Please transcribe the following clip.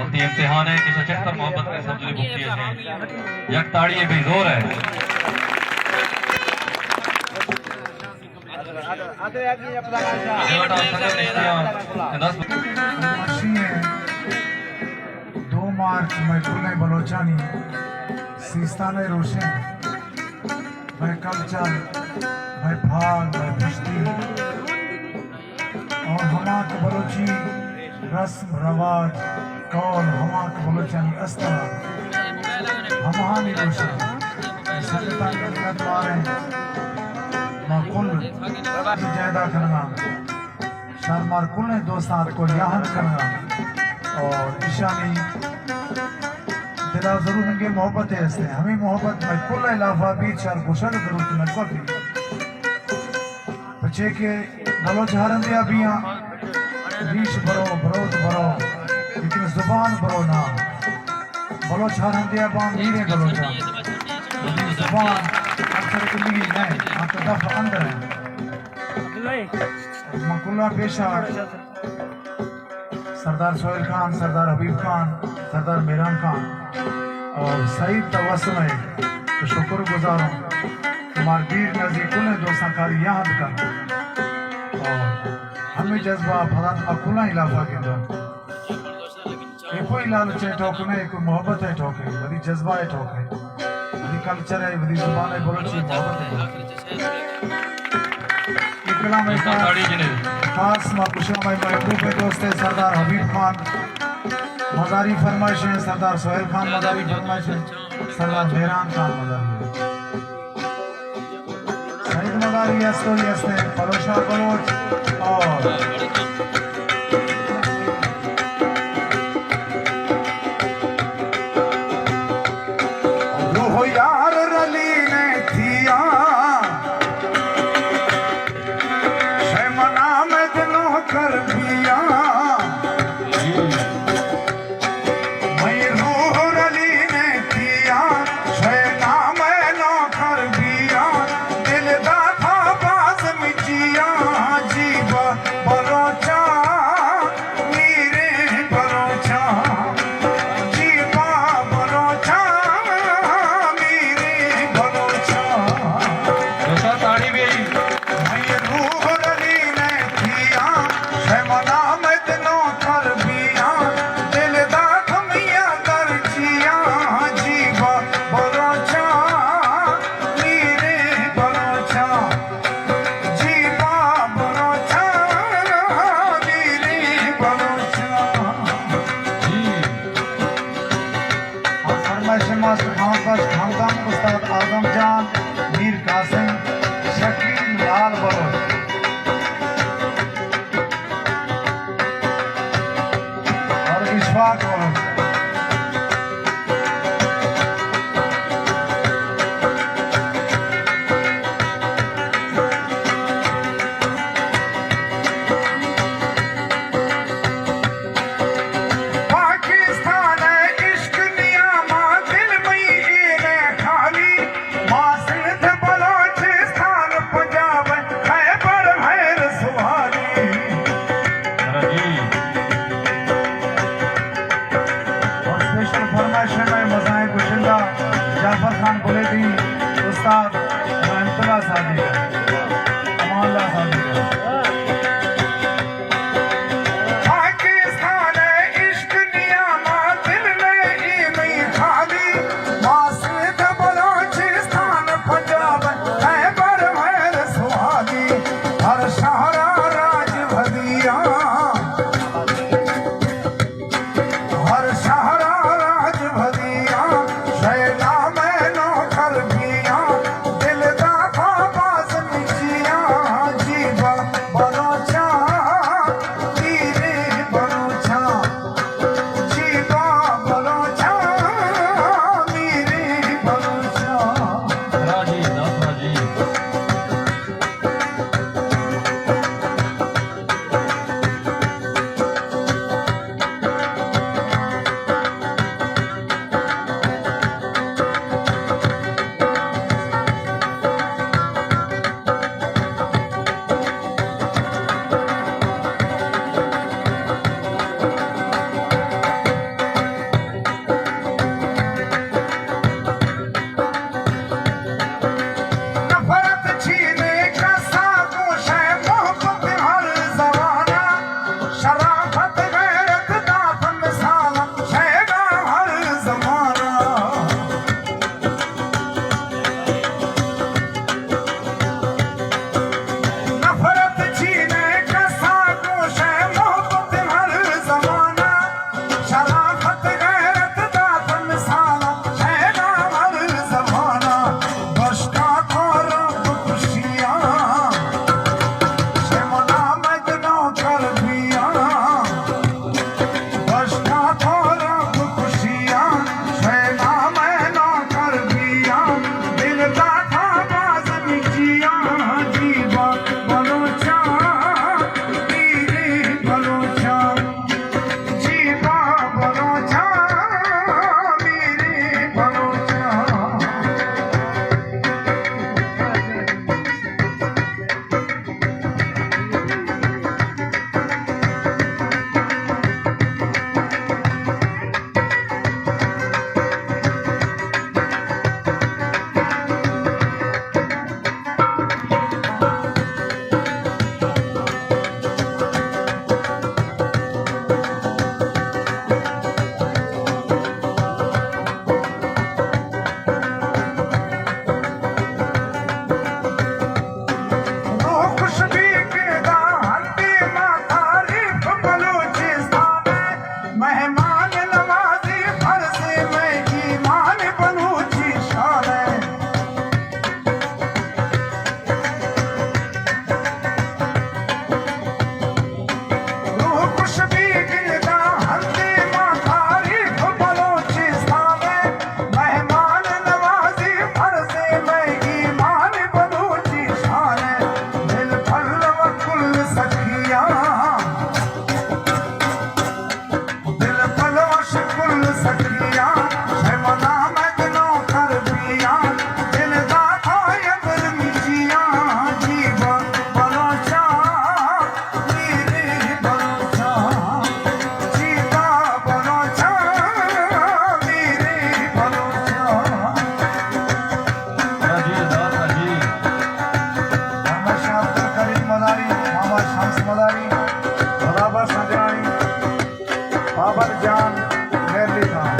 वक्त इम्तिहान है कि 76 मोहब्बत के सबसे मुक्ति है यक ताड़ी बेजोर है दो मार्च में खुले बलोचानी सीस्ताने रोशन भाई कल्चर भाई भाग भाई पुश्ती और हमाक बलोची रस्म रवाज कौल हमाक बलोचानी अस्तर हमानी रोशन संगतान के द्वारे माकुल जायदा करना शर्मार कुल ने दोस्तान को याद करना और ईशानी दिला जरूर उनके मोहब्बत है इसने हमें मोहब्बत में कुल इलाफा बीच शर गुशल जरूर तुम्हें को भी बच्चे के बलोच हरन दिया बिया रीश बरो बरोत बरो लेकिन जुबान बरो ना बलोच हरन दिया बाम नीरे बलोचा जुबान अक्सर जिंदगी नहीं आपका दफा अंदर है मकुल्ला पेशा सरदार सोहेल खान सरदार हबीब खान सरदार मेहरान खान और सईद तवस्सुम है तो शुक्रगुजार हूँ तुम्हारे वीर नज़ीकुल ने दोस्तां कारी याद कर और हमें जज्बा फलान अकुला इलाफा के अंदर एक कोई लालच है ठोकने एक मोहब्बत है ठोके बड़ी जज्बा है ठोके बड़ी कल्चर है बड़ी जुबान है बलोची मोहब्बत है कलाम खास माकुशा भाई महबूब है दोस्त है सरदार हबीब खान मजारी फरमाइश है सरदार सोहेल खान मजारी फरमाइश है सरदार मेहरान खान मजारी सईद मजारी अस्कोरी हस्ते परोशा बलोच और था